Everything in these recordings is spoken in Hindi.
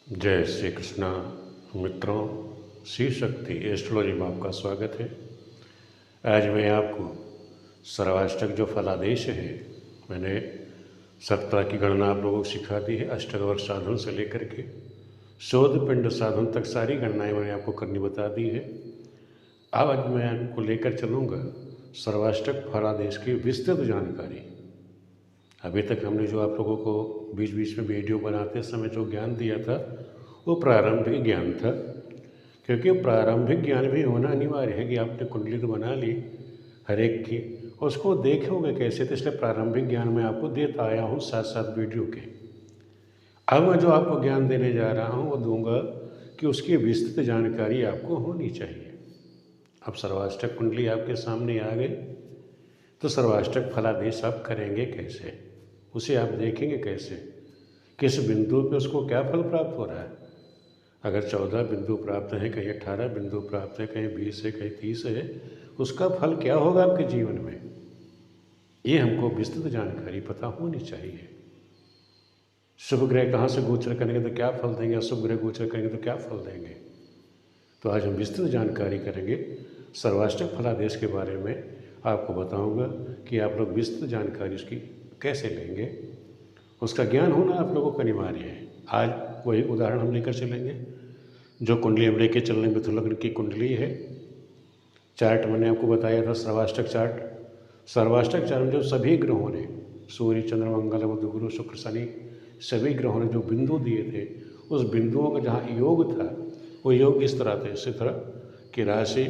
जय श्री कृष्णा मित्रों, शिव शक्ति एस्ट्रोलॉजी में आपका स्वागत है। आज मैं आपको सर्वाष्टक जो फलादेश है, मैंने 17 की गणना आप लोगों को सिखा दी है। अष्टवर्ग साधन से लेकर के शोध पिंड साधन तक सारी गणनाएं मैंने आपको करनी बता दी है। अब आज मैं आपको लेकर चलूँगा सर्वाष्टक फलादेश की विस्तृत जानकारी। अभी तक हमने जो आप लोगों को बीच बीच में वीडियो बनाते समय जो ज्ञान दिया था वो प्रारंभिक ज्ञान था, क्योंकि प्रारंभिक ज्ञान भी होना अनिवार्य है कि आपने कुंडली तो बना ली हर एक की, उसको देखोगे कैसे, तो इसलिए प्रारंभिक ज्ञान मैं आपको देता आया हूँ साथ साथ वीडियो के। अब मैं जो आपको ज्ञान देने जा रहा हूँ वो दूंगा कि उसकी विस्तृत जानकारी आपको होनी चाहिए। अब सर्वाष्टक कुंडली आपके सामने आ गई, तो सर्वाष्टक फलादेश आप करेंगे कैसे, उसे आप देखेंगे कैसे, किस बिंदु पे उसको क्या फल प्राप्त हो रहा है। अगर 14 बिंदु प्राप्त हैं, कहीं 18 बिंदु प्राप्त है, कहीं 20 है, कहीं 30 है, उसका फल क्या होगा आपके जीवन में, ये हमको विस्तृत जानकारी पता होनी चाहिए। शुभ ग्रह कहाँ से गोचर करेंगे तो क्या फल देंगे, अशुभ ग्रह गोचर करेंगे तो क्या फल देंगे। तो आज हम विस्तृत जानकारी करेंगे सर्वाष्टक फलादेश के बारे में। आपको बताऊंगा कि आप लोग विस्तृत जानकारी उसकी कैसे लेंगे, उसका ज्ञान होना आप लोगों का अनिवार्य है। आज वही उदाहरण हम लेकर चलेंगे। जो कुंडली हम लेकर चल रहे हैं मिथुन लग्न की कुंडली है। चार्ट मैंने आपको बताया था सर्वाष्टक चार्ट। सर्वाष्टक चार्ट में जो सभी ग्रहों ने, सूर्य चंद्र मंगल बुध गुरु शुक्र शनि, सभी ग्रहों ने जो बिंदु दिए थे, उस बिंदुओं का जहाँ योग था वो योग इस तरह थे, इसी तरह कि राशि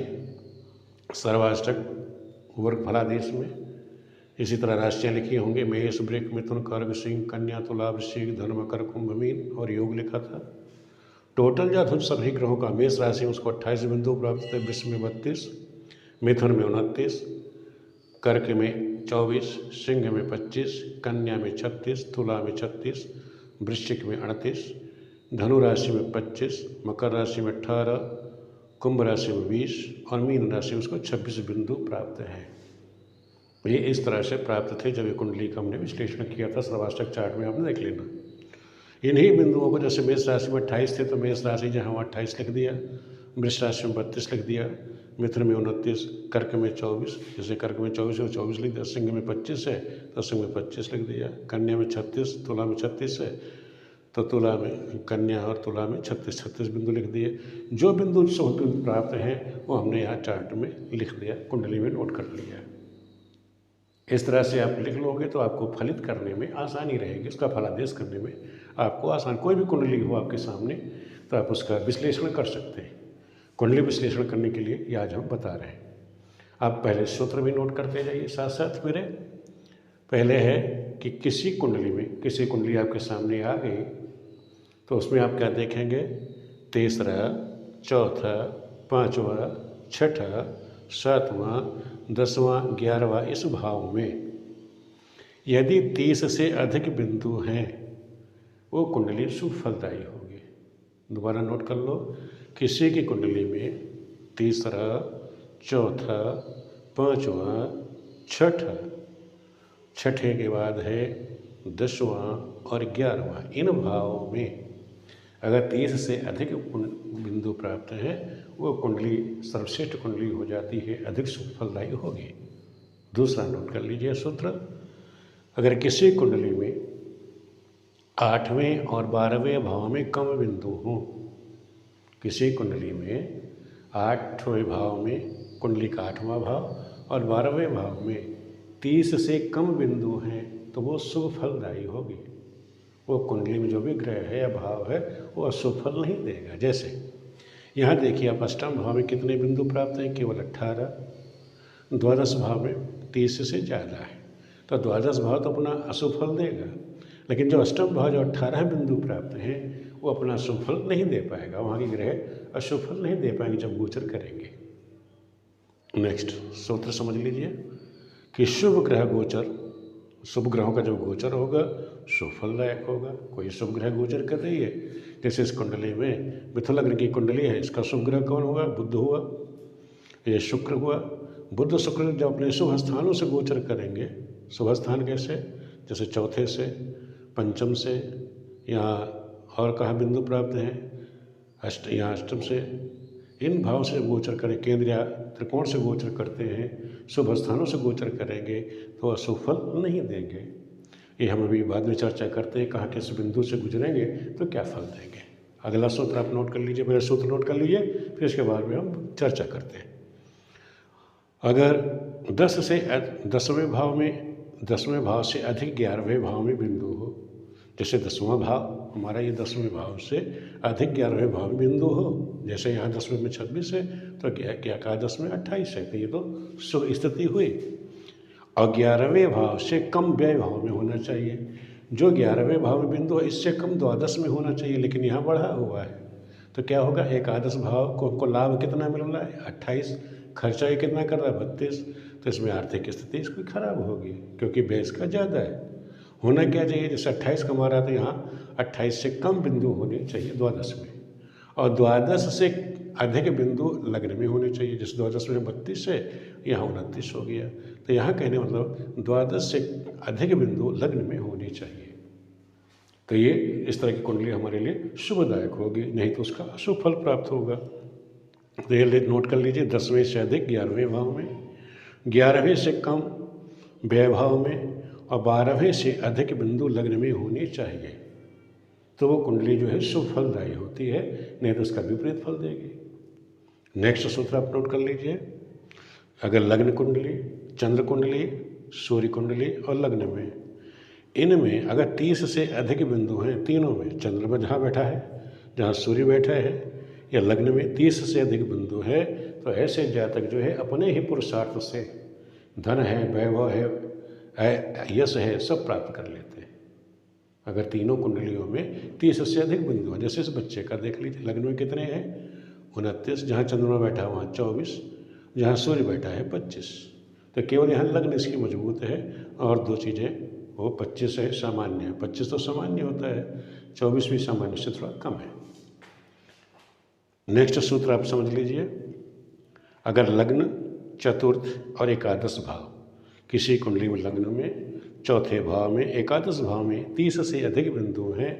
सर्वाष्टक वर्ग फलादेश में इसी तरह राशियाँ लिखी होंगी, मेष वृक मिथुन कर्क सिंह कन्या तुला वृश्चिक धनु मकर कुंभ मीन, और योग लिखा था। टोटल जो सभी ग्रहों का मेष राशि में उसको 28 बिंदु प्राप्त थे। वृष में 32, मिथुन में 29, कर्क में 24, सिंह में 25, कन्या में 36, तुला में 36, वृश्चिक में 38, धनु राशि में 25, मकर राशि में 18, कुंभ राशि में 20 और मीन राशि में उसको 26 बिंदु प्राप्त हैं। ये इस तरह से प्राप्त थे जब ये कुंडली का हमने विश्लेषण किया था। सर्वाष्टक चार्ट में आपने देख लेना। इन्हीं बिंदुओं को, जैसे मेष राशि में 28 थे तो मेष राशि जहाँ 28 लिख दिया, वृष राशि में 32 लिख दिया, मिथुन में 29, कर्क में 24, जैसे कर्क में 24 है 24 लिख दिया, सिंह में 25 है तो सिंह में 25 लिख दिया, कन्या में 36, तुला में 36 है तो तुला में, कन्या और तुला में 36 बिंदु लिख दिए। जो बिंदु प्राप्त हैं वो हमने यहाँ चार्ट में लिख दिया, कुंडली में नोट कर लिया। इस तरह से आप लिख लोगे तो आपको फलित करने में आसानी रहेगी, उसका फलादेश करने में आपको आसान। कोई भी कुंडली हो आपके सामने तो आप उसका विश्लेषण कर सकते हैं। कुंडली विश्लेषण करने के लिए ये आज हम बता रहे हैं। आप पहले सूत्र भी नोट करते जाइए साथ साथ मेरे। पहले है कि किसी कुंडली में, किसी कुंडली आपके सामने आ गई तो उसमें आप क्या देखेंगे, तीसरा, चौथा, पाँचवा, छठा, सातवां, 10वां, 11वां, इस भाव में यदि 30 से अधिक बिंदु हैं वो कुंडली शुभ फलदायी होगी। दोबारा नोट कर लो, किसी की कुंडली में तीसरा, चौथा, पाँचवा, छठा, छठे के बाद है 10वां और 11वां, इन भावों में अगर 30 से अधिक बिंदु प्राप्त हैं वो कुंडली सर्वश्रेष्ठ कुंडली हो जाती है, अधिक शुभ फलदायी होगी। दूसरा नोट कर लीजिए सूत्र, अगर किसी कुंडली में 8वें और 12वें भाव में कम बिंदु हों, किसी कुंडली में 8वें भाव में, कुंडली का 8वां भाव और 12वें भाव में 30 से कम बिंदु हैं तो वो शुभ फलदायी होगी। वो कुंडली में जो भी ग्रह है या भाव है वो अशुभ फल नहीं देगा। जैसे यहाँ देखिए आप अष्टम भाव में कितने बिंदु प्राप्त हैं, केवल 18। द्वादश भाव में 30 से ज़्यादा है तो द्वादश भाव तो अपना अशुभ फल देगा, लेकिन जो अष्टम भाव जो 18 बिंदु प्राप्त हैं वो अपना शुभ फल नहीं दे पाएगा। वहाँ के ग्रह अशुभ फल नहीं दे पाएंगे जब गोचर करेंगे। नेक्स्ट सूत्र समझ लीजिए कि शुभ ग्रह गोचर, शुभ ग्रहों का जो गोचर होगा शुभ फलदायक होगा। कोई शुभ ग्रह गोचर कर रही है, जैसे इस कुंडली में मिथुन लग्न की कुंडली है, इसका शुभ ग्रह कौन हुआ, बुध हुआ, ये शुक्र हुआ। बुध शुक्र जब अपने शुभ स्थानों से गोचर करेंगे, शुभ स्थान कैसे, जैसे चौथे से, पंचम से या और कहाँ बिंदु प्राप्त हैं, यहाँ अष्टम से। इन भाव से गोचर करें, केंद्र या त्रिकोण से गोचर करते हैं, शुभ स्थानों से गोचर करेंगे तो अशुभ फल नहीं देंगे। ये हम अभी बाद में चर्चा करते हैं, कहाँ किस बिंदु से गुजरेंगे तो क्या फल देंगे। अगला सूत्र आप नोट कर लीजिए, पहले सूत्र नोट कर लीजिए, फिर इसके बाद में हम चर्चा करते हैं। अगर 10वें भाव से अधिक 11वें भाव में बिंदु हो, जैसे 10वां भाव हमारा ये 10वें भाव से अधिक 11वें भाव में बिंदु हो, जैसे यहाँ 10वें में 26 है तो क्या कहा 10 में 28 है, तो ये तो शुभ स्थिति हुई। और 11वें भाव से कम व्यय भाव में होना चाहिए। जो 11वें भाव में बिंदु है इससे कम द्वादश में होना चाहिए, लेकिन यहाँ बढ़ा हुआ है तो क्या होगा, एकादश भाव को लाभ कितना मिल रहा है 28, खर्चा ये कितना कर रहा है 32, तो इसमें आर्थिक स्थिति इसकी खराब होगी क्योंकि व्यय इसका ज़्यादा है। होना क्या चाहिए, जैसे 28 कमा रहा था यहाँ 28 से कम बिंदु होने चाहिए द्वादश में, और द्वादश से अधिक बिंदु लग्न में होने चाहिए। जैसे द्वादश में 32 है, यहाँ 29 हो गया, तो यहाँ कहने मतलब द्वादश से अधिक बिंदु लग्न में होनी चाहिए। तो ये इस तरह की कुंडली हमारे लिए शुभदायक होगी, नहीं तो उसका अशुभ फल प्राप्त होगा। तो ये नोट कर लीजिए, 10वें से अधिक 11वें भाव में, 11वें से कम व्यय भाव में, और 12वें से अधिक बिंदु लग्न में होनी चाहिए, तो वो कुंडली जो है शुभ फलदायी होती है, नहीं तो उसका विपरीत फल देगी। नेक्स्ट सूत्र आप नोट कर लीजिए। अगर लग्न कुंडली, चंद्र कुंडली, सूर्य कुंडली और लग्न में, इनमें अगर 30 से अधिक बिंदु हैं, तीनों में, चंद्रमा जहाँ बैठा है, जहाँ सूर्य बैठा है, या लग्न में 30 से अधिक बिंदु है, तो ऐसे जातक जो है अपने ही पुरुषार्थ से धन है, वैभव है, यश है, सब प्राप्त कर लेते हैं। अगर तीनों कुंडलियों में 30 से अधिक बिंदु हैं, जैसे इस बच्चे का देख लीजिए, लग्न में कितने हैं 29, जहाँ चंद्रमा बैठा है वहाँ 24, जहाँ सूर्य बैठा है 25, तो केवल यहाँ लग्न इसकी मजबूत है और दो चीज़ें, वो 25 है सामान्य है, 25 तो सामान्य होता है, 24 भी सामान्य से थोड़ा कम है। नेक्स्ट सूत्र आप समझ लीजिए। अगर लग्न, चतुर्थ और एकादश भाव, किसी कुंडली में लग्न में, चौथे भाव में, एकादश भाव में 30 से अधिक बिंदु हैं,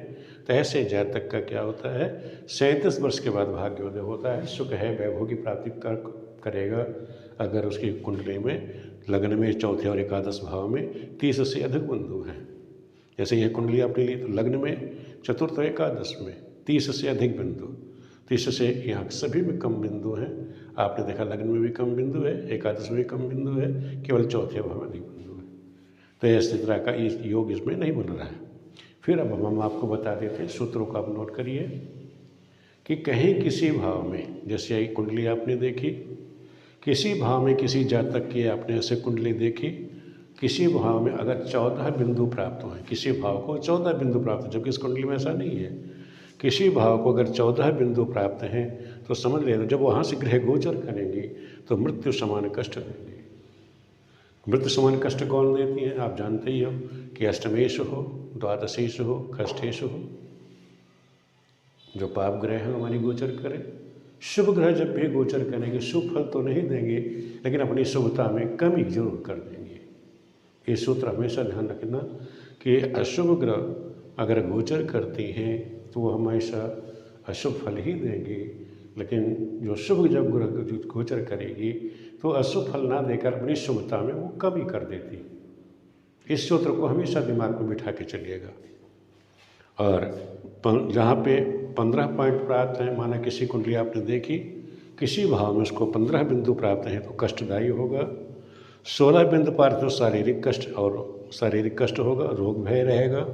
तो ऐसे जातक का क्या होता है, 37 वर्ष के बाद भाग्योदय होता है, सुख है, वैभव की प्राप्ति करेगा। अगर उसकी कुंडली में लग्न में, चौथे और एकादश भाव में 30 से अधिक बिंदु हैं, जैसे यह कुंडली आपने ली, तो लग्न में, चतुर्थ और एकादश में 30 से अधिक बिंदु, 30 से यहाँ सभी में कम बिंदु हैं। आपने देखा लग्न में भी कम बिंदु है, एकादश में भी कम बिंदु है, केवल चौथे भाव में अधिक बिंदु है, तो इस तरह का योग इसमें नहीं बन रहा है। फिर अब हम आपको बता देते हैं, सूत्रों को आप नोट करिए कि कहीं किसी भाव में, जैसे ये कुंडली आपने देखी, किसी भाव में किसी जातक की आपने ऐसे कुंडली देखी, किसी भाव में अगर 14 बिंदु प्राप्त हुए, किसी भाव को 14 बिंदु प्राप्त, जबकि इस कुंडली में ऐसा नहीं है, किसी भाव को अगर 14 बिंदु प्राप्त हैं, तो समझ लेना जब वहाँ से ग्रह गोचर करेंगी तो मृत्यु समान कष्ट देंगे। मृत्यु समान कष्ट कौन देती है, आप जानते ही हो कि अष्टमेश हो, द्वादशेश हो, खष्टेश हो, जो पाप ग्रह हैं हमारी गोचर करें। शुभ ग्रह जब भी गोचर करेंगे शुभ फल तो नहीं देंगे, लेकिन अपनी शुभता में कमी जरूर कर देंगे। ये सूत्र हमेशा ध्यान रखना कि अशुभ ग्रह अगर गोचर करती हैं तो वो हमेशा अशुभ फल ही देंगी, लेकिन जो शुभ जब ग्रह गोचर करेगी तो अशुभ फल ना देकर अपनी शुभता में वो कमी कर देती। इस सूत्र को हमेशा दिमाग में बिठा के चलिएगा। और जहाँ पे 15 पॉइंट प्राप्त हैं, माना किसी कुंडली आपने देखी, किसी भाव में उसको 15 बिंदु प्राप्त हैं तो कष्टदायी होगा, 16 बिंदु प्राप्त तो शारीरिक कष्ट होगा, रोग भय रहेगा,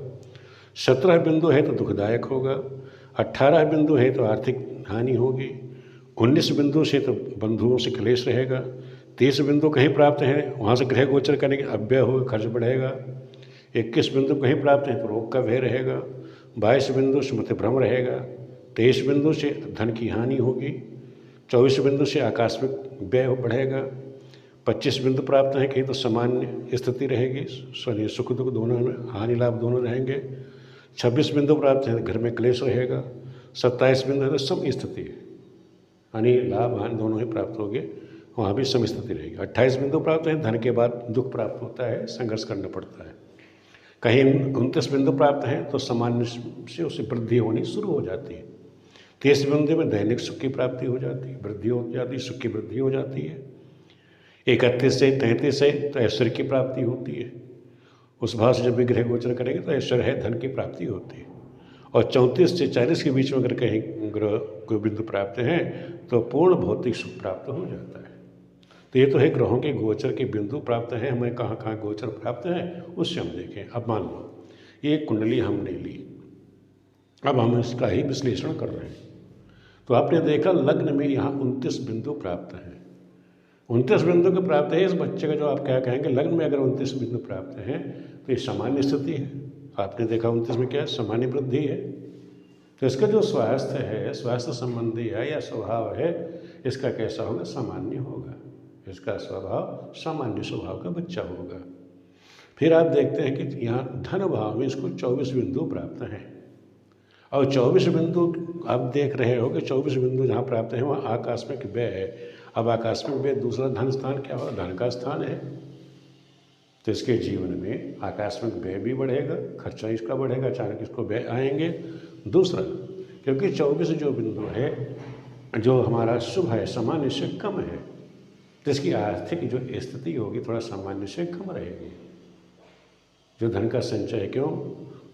17 बिंदु है तो दुखदायक होगा, 18 बिंदु है तो आर्थिक हानि होगी, 19 बिंदु से तो बंधुओं से क्लेश रहेगा, 30 बिंदु कहीं प्राप्त हैं वहाँ से ग्रह गोचर करेंगे, अव्यय होगा, खर्च बढ़ेगा, 21 बिंदु कहीं प्राप्त हैं तो रोग का भय रहेगा, 22 बिंदु से मत भ्रम रहेगा, 23 बिंदु से धन की हानि होगी, 24 बिंदु से आकस्मिक व्यय बढ़ेगा, 25 बिंदु प्राप्त हैं कहीं तो सामान्य स्थिति रहेगी, सुख दुख दोनों, हानि लाभ दोनों रहेंगे, 26 बिंदु प्राप्त हैं घर में क्लेश रहेगा, 27 बिंदु है तो सम स्थिति है, हानि लाभ हानि दोनों ही प्राप्त होंगे, वहाँ भी सम स्थिति रहेगी। 28 बिंदु प्राप्त हैं, धन के बाद दुख प्राप्त होता है, संघर्ष करना पड़ता है। कहीं 29 बिंदु प्राप्त हैं तो सामान्य से उसे वृद्धि होनी शुरू हो जाती है। 30 बिंदु में दैनिक सुख की प्राप्ति हो जाती है, वृद्धि हो जाती है, सुख की वृद्धि हो जाती है। 31 से 33 से तो ऐश्वर्य की प्राप्ति होती है। उस भाव से जब भी ग्रह गोचर करेंगे तो ऐश्वर्य है, धन की प्राप्ति होती है। और 34 से 40 के बीच में अगर कहीं ग्रह कोई बिंदु प्राप्त हैं तो पूर्ण भौतिक सुख प्राप्त हो जाता है। तो ये तो है ग्रहों के गोचर के बिंदु प्राप्त हैं, हमें कहाँ कहाँ गोचर प्राप्त हैं उससे हम देखें। अब मान लो ये कुंडली हमने ली, अब हम इसका ही विश्लेषण कर रहे हैं। तो आपने देखा लग्न में यहाँ 29 बिंदु प्राप्त हैं। 29 बिंदु के प्राप्त है इस बच्चे का, जो आप क्या कहेंगे लग्न में अगर 29 बिंदु प्राप्त हैं तो ये सामान्य स्थिति है। आपने देखा 29 में क्या है, सामान्य वृद्धि है। तो इसका जो स्वास्थ्य है, स्वास्थ्य संबंधी है या स्वभाव है, इसका कैसा होगा, सामान्य होगा। इसका स्वभाव सामान्य स्वभाव का बच्चा होगा। फिर आप देखते हैं कि यहाँ धन भाव में इसको 24 बिंदु प्राप्त हैं। और 24 बिंदु आप देख रहे हो कि 24 बिंदु जहाँ प्राप्त हैं वहाँ आकस्मिक व्यय है। अब आकस्मिक व्यय दूसरा धन स्थान क्या होगा, धन का स्थान है। तो इसके जीवन में आकस्मिक व्यय भी बढ़ेगा, खर्चा इसका बढ़ेगा, अचानक इसको व्यय आएंगे। दूसरा, क्योंकि 24 जो बिंदु है जो हमारा शुभ है, सामान्य से कम है, तो इसकी आर्थिक जो स्थिति होगी थोड़ा सामान्य से कम रहेगी। जो धन का संचय, क्यों,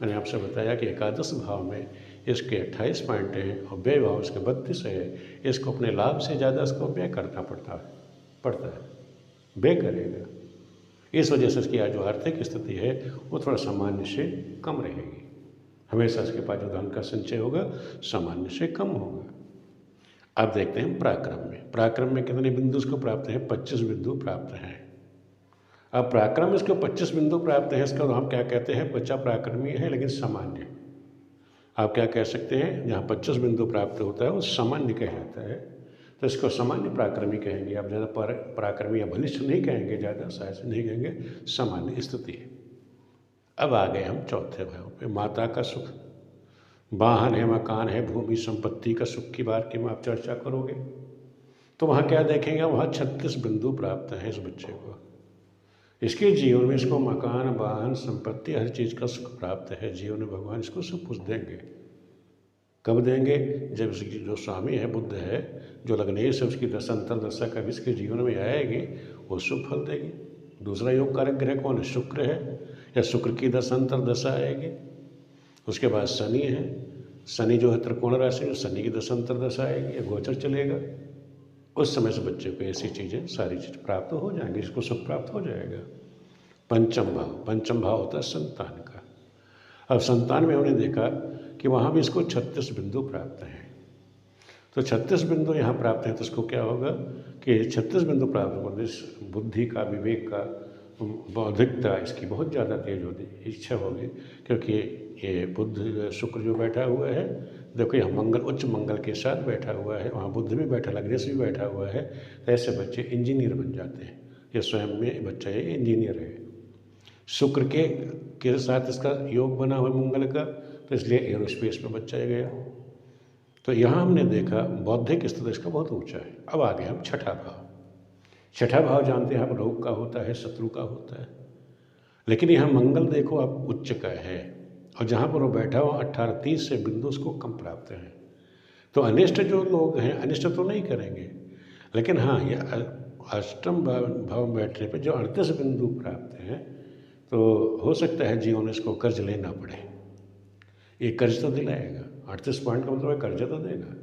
मैंने आपसे बताया कि एकादश भाव में इसके 28 पॉइंट हैं और व्यय भाव इसके 32 है। इसको अपने लाभ से ज़्यादा इसको व्यय करना पड़ता है, व्यय करेगा। इस वजह से इसकी जो आर्थिक स्थिति है वो थोड़ा सामान्य से कम रहेगी। हमेशा इसके पास जो धन का संचय होगा सामान्य से कम होगा। अब देखते हैं पराक्रम में। पराक्रम में कितने बिंदु इसको प्राप्त हैं, 25 बिंदु प्राप्त हैं। अब पराक्रम इसको 25 बिंदु प्राप्त है, इसका हम क्या कहते हैं, बच्चा पराक्रमी है लेकिन सामान्य। आप क्या कह सकते हैं, जहाँ 25 बिंदु प्राप्त होता है वो सामान्य कहलाता है, तो इसको सामान्य पराक्रमी कहेंगे। आप ज़्यादा पराक्रमी या बलिष्ठ नहीं कहेंगे, ज़्यादा साहस नहीं कहेंगे, सामान्य स्थिति है। अब आ गए हम चौथे भाव पे, माता का सुख। वाहन है, मकान है, भूमि संपत्ति का सुख की बार की में आप चर्चा करोगे तो वहाँ क्या देखेंगे, वहाँ 36 बिंदु प्राप्त हैं इस बच्चे को। इसके जीवन में इसको मकान, वाहन, संपत्ति, हर चीज़ का सुख प्राप्त है। जीवन में भगवान इसको सब कुछ देंगे। कब देंगे, जब इसकी जो स्वामी है, बुद्ध है, जो लग्नेश है, उसकी दशा अंतर्दशा कभी इसके जीवन में आएगी, वो शुभ फल देगी। दूसरा योग कारक ग्रह कौन है, शुक्र है, या शुक्र की दशा अंतर्दशा आएगी। उसके बाद शनि है, शनि जो है त्रिकोण राशि, शनि की दशा अंतर्दशा आएगी या गोचर चलेगा। उस समय से बच्चे को ऐसी चीज़ें, सारी चीज़ प्राप्त हो जाएंगी, इसको सुख प्राप्त हो जाएगा। पंचम भाव होता है संतान का। अब संतान में हमने देखा कि वहाँ भी इसको 36 बिंदु प्राप्त हैं। तो 36 बिंदु यहाँ प्राप्त हैं, तो इसको क्या होगा कि 36 बिंदु प्राप्त होने से बुद्धि का, विवेक का, बौद्धिकता इसकी बहुत ज़्यादा तेज होती इच्छा होगी। क्योंकि ये बुद्ध शुक्र जो बैठा हुआ है, देखो यहाँ मंगल, उच्च मंगल के साथ बैठा हुआ है, वहाँ बुद्ध भी बैठा, लग्नेश भी बैठा हुआ है। तो ऐसे बच्चे इंजीनियर बन जाते हैं। ये स्वयं में बच्चा ये इंजीनियर है। शुक्र के साथ इसका योग बना हुआ मंगल का, तो इसलिए एरोस्पेस में बच्चा गया। तो यहाँ हमने देखा बौद्धिक स्तर इसका बहुत ऊंचा है। अब आ गए हम छठा भाव। छठा भाव जानते हैं आप, रोग का होता है, शत्रु का होता है। लेकिन यहाँ मंगल देखो आप उच्च का है, और जहाँ पर वो बैठा हुआ 18-30 से बिंदु उसको कम प्राप्त हैं। तो अनिष्ट जो लोग हैं, अनिष्ट तो नहीं करेंगे, लेकिन हाँ ये अष्टम भाव में बैठने पर जो 38 बिंदु प्राप्त हैं, तो हो सकता है जीवन में इसको कर्ज लेना पड़े। ये कर्ज तो दिलाएगा, 38 पॉइंट का मतलब है कर्ज तो देगा,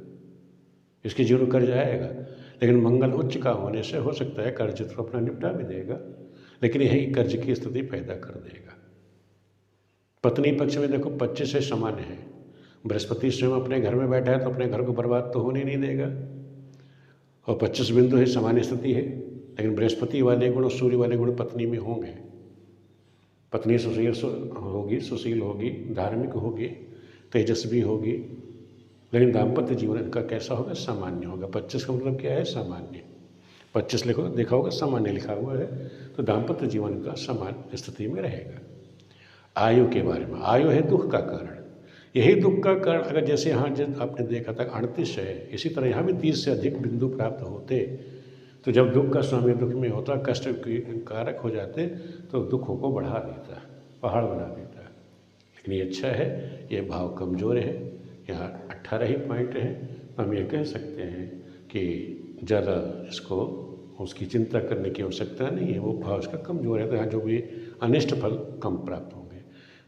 इसके जीवन में कर्ज आएगा। लेकिन मंगल उच्च का होने से हो सकता है कर्ज तो अपना निपटा भी देगा, लेकिन यही कर्ज की स्थिति पैदा कर देगा। पत्नी पक्ष में देखो 25 से सामान्य है। बृहस्पति स्वयं अपने घर में बैठा है तो अपने घर को बर्बाद तो होने नहीं देगा, और 25 बिंदु है, सामान्य स्थिति है। लेकिन बृहस्पति वाले गुण और सूर्य वाले गुण पत्नी में होंगे। पत्नी सुशील होगी, धार्मिक होगी, तेजस्वी होगी, लेकिन दाम्पत्य जीवन इनका कैसा होगा, सामान्य होगा। 25 का मतलब क्या है, सामान्य। 25 लिखो, देखा होगा सामान्य लिखा हुआ है, तो दाम्पत्य जीवन का सामान्य स्थिति में रहेगा। आयु के बारे में, आयु है दुख का कारण। यही दुख का कारण अगर जैसे यहाँ आपने देखा था 38 है, इसी तरह यहाँ भी 30 से अधिक बिंदु प्राप्त होते, तो जब दुख का स्वामी दुख में होता, कष्ट कारक हो जाते, तो दुखों को बढ़ा देता, पहाड़ बना देता। लेकिन ये अच्छा है, ये भाव कमज़ोर है, यहाँ 18 ही पॉइंट हैं। हम ये कह सकते हैं कि ज़्यादा इसको उसकी चिंता करने की आवश्यकता नहीं है, वो भाव उसका कमज़ोर है, तो यहाँ जो भी अनिष्ट फल कम प्राप्त होंगे।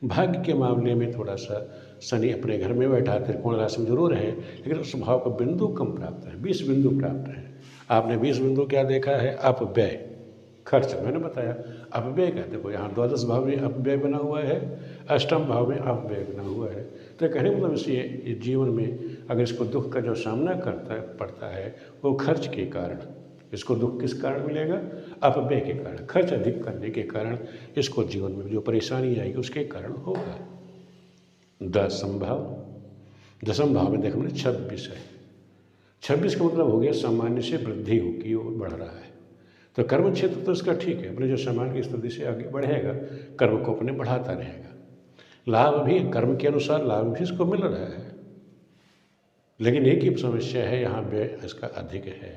भाग्य के मामले में थोड़ा सा शनि अपने घर में बैठा त्रिकोण राशि में जरूर है, लेकिन उस भाव का बिंदु कम प्राप्त है, 20 बिंदु प्राप्त है। आपने 20 बिंदु क्या देखा है? अपव्यय, खर्च। मैंने बताया अपव्यय का, देखो यहाँ द्वादश भाव में अपव्यय बना हुआ है, अष्टम भाव में अपव्यय बना हुआ है। तो कहने मतलब इसलिए जीवन में अगर इसको दुख का जो सामना पड़ता है वो खर्च के कारण, इसको दुख किस कारण मिलेगा? अपव्यय के कारण, खर्च अधिक करने के कारण इसको जीवन में जो परेशानी आएगी उसके कारण होगा। दसम भाव में देखो 26 है। 26 का मतलब हो गया सामान्य से वृद्धि हो की ओर बढ़ रहा है। तो कर्म क्षेत्र तो इसका ठीक है, अपने जो सामान्य की स्थिति से आगे बढ़ेगा, कर्म को अपने बढ़ाता रहेगा। लाभ भी कर्म के अनुसार लाभ भी इसको मिल रहा है, लेकिन एक ही समस्या है, यहाँ व्यय इसका अधिक है।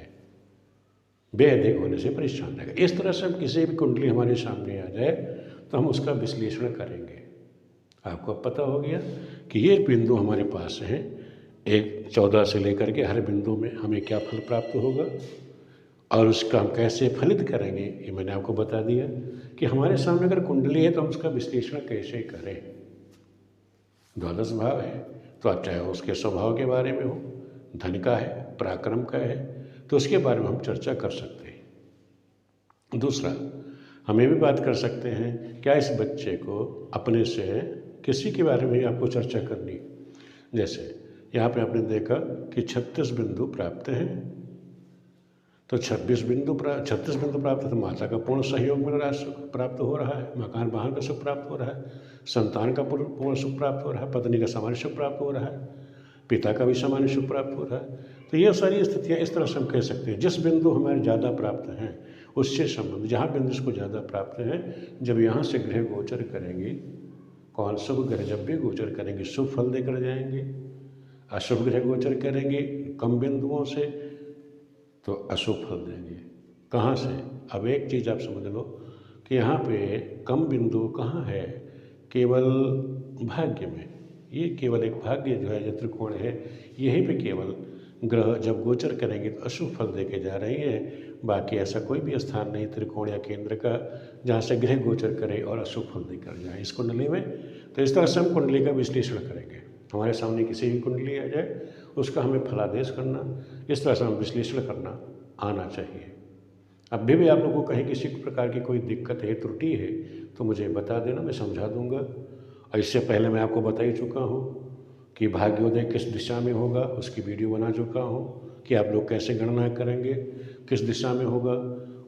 व्यय अधिक होने से परेशान रहेगा। इस तरह से हम किसी भी कुंडली हमारे सामने आ जाए तो हम उसका विश्लेषण करेंगे। आपको अब पता हो गया कि ये बिंदु हमारे पास हैं, एक 14 से लेकर के हर बिंदु में हमें क्या फल प्राप्त होगा और उसका हम कैसे फलित करेंगे, ये मैंने आपको बता दिया कि हमारे सामने अगर कुंडली है तो हम उसका विश्लेषण कैसे करें। द्वादश भाव है तो आप चाहे उसके स्वभाव के बारे में हो, धन का है, पराक्रम का है, तो उसके बारे में हम चर्चा कर सकते हैं। दूसरा, हम ये भी बात कर सकते हैं क्या इस बच्चे को अपने से किसी के बारे में आपको चर्चा करनी। जैसे यहाँ पे आपने देखा कि 36 बिंदु प्राप्त हैं, तो 36 बिंदु प्राप्त है तो माता का पूर्ण सहयोग मिल रहा है, सुख प्राप्त हो रहा है, मकान वाहन का सुख प्राप्त हो रहा है, संतान का पूर्ण सुख प्राप्त हो रहा है, पत्नी का सामान्य सुख प्राप्त हो रहा है, पिता का भी सामान्य सुख प्राप्त हो रहा है। तो ये सारी स्थितियाँ इस तरह से हम कह सकते हैं, जिस बिंदु हमारे ज़्यादा प्राप्त हैं उससे संबंध, जहाँ बिंदु इसको ज़्यादा प्राप्त हैं, जब यहाँ से ग्रह गोचर करेंगे, कौन शुभ ग्रह जब भी गोचर करेंगे शुभ फल देकर जाएंगे, अशुभ ग्रह गोचर करेंगे कम बिंदुओं से तो अशुभ फल देंगे। कहाँ से? अब एक चीज़ आप समझ लो कि यहाँ पे कम बिंदु कहाँ है? केवल भाग्य में। ये केवल एक भाग्य जो है, जो त्रिकोण है, यहीं पे केवल ग्रह जब गोचर करेंगे तो अशुभ फल देके जा रही है। बाकी ऐसा कोई भी स्थान नहीं त्रिकोण या केंद्र का जहाँ से ग्रह गोचर करे और अशुभ फल देकर जाए इस कुंडली में। तो इस तरह से हम कुंडली का विश्लेषण करेंगे। हमारे सामने किसी भी कुंडली आ जाए उसका हमें फलादेश करना, इस तरह से हम विश्लेषण करना आना चाहिए। अब भी आप लोगों को कहीं किसी प्रकार की कोई दिक्कत है, त्रुटि है, तो मुझे बता देना, मैं समझा दूंगा। और इससे पहले मैं आपको बता ही चुका हूँ कि भाग्योदय किस दिशा में होगा, उसकी वीडियो बना चुका हूँ कि आप लोग कैसे गणना करेंगे, किस दिशा में होगा,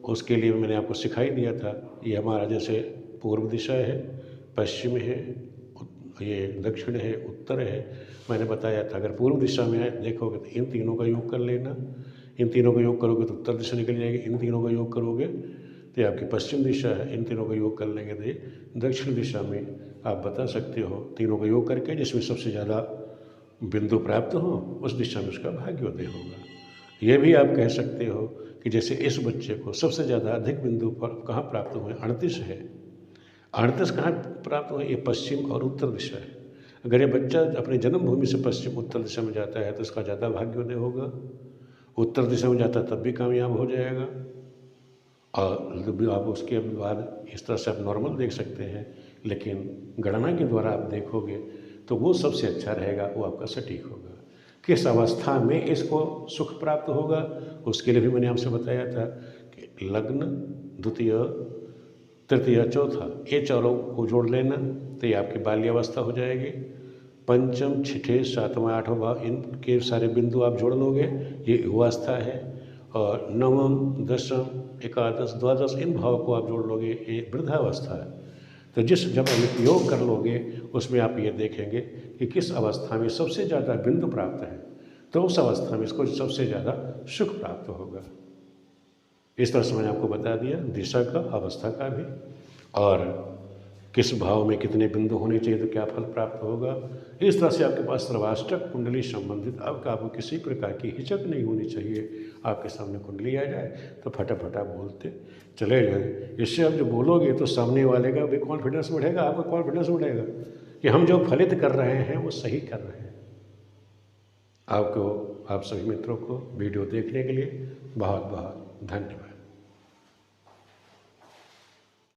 उसके लिए मैंने आपको सिखाई दिया था। ये हमारा जैसे पूर्व दिशा है, पश्चिम है, ये दक्षिण है, उत्तर है। मैंने बताया था अगर पूर्व दिशा में देखोगे तो इन तीनों का योग कर लेना, इन तीनों का योग करोगे तो उत्तर दिशा निकल जाएगी, इन तीनों का योग करोगे तो ये आपकी पश्चिम दिशा है, इन तीनों का योग कर लेंगे तो ये दक्षिण दिशा में आप बता सकते हो। तीनों का योग करके जिसमें सबसे ज़्यादा बिंदु प्राप्त हो उस दिशा में उसका भाग्योदय होगा। ये भी आप कह सकते हो कि जैसे इस बच्चे को सबसे ज़्यादा अधिक बिंदु पर कहाँ प्राप्त हुए, 38 है। 38 कहाँ प्राप्त हुए? ये पश्चिम और उत्तर दिशा है। अगर ये बच्चा अपने जन्मभूमि से पश्चिम उत्तर दिशा में जाता है तो इसका ज़्यादा भाग्योदय होगा। उत्तर दिशा में जाता है तब भी कामयाब हो जाएगा। और आप उसके बाद इस तरह से आप नॉर्मल देख सकते हैं, लेकिन गणना के द्वारा आप देखोगे तो वो सबसे अच्छा रहेगा, वो आपका सटीक होगा। किस अवस्था में इसको सुख प्राप्त होगा उसके लिए भी मैंने आपसे बताया था कि लग्न, द्वितीय, तृतीय, चौथा, ये चारों को जोड़ लेना तो ये आपकी बाल्यावस्था हो जाएगी। पंचम, छठे, सातवां, आठवां भाव, इनके सारे बिंदु आप जोड़ लोगे, ये युवावस्था है। और नवम, दशम, एकादश, द्वादश, इन भाव को आप जोड़ लोगे, ये वृद्धावस्था है। तो जब आप योग कर लोगे उसमें आप ये देखेंगे कि किस अवस्था में सबसे ज़्यादा बिंदु प्राप्त है, तो उस अवस्था में इसको सबसे ज़्यादा सुख प्राप्त होगा। इस तरह से मैंने आपको बता दिया दिशा का, अवस्था का भी, और किस भाव में कितने बिंदु होने चाहिए तो क्या फल प्राप्त होगा। इस तरह से आपके पास सर्वाष्टक कुंडली संबंधित आपको किसी प्रकार की हिचक नहीं होनी चाहिए। आपके सामने कुंडली आ जाए तो फटाफटा बोलते चले जाएं। इससे आप जो बोलोगे तो सामने वाले का भी कॉन्फिडेंस बढ़ेगा, आपका कॉन्फिडेंस बढ़ेगा कि हम जो फलित कर रहे हैं वो सही कर रहे हैं। आपको, आप सभी मित्रों को वीडियो देखने के लिए बहुत बहुत धन्यवाद।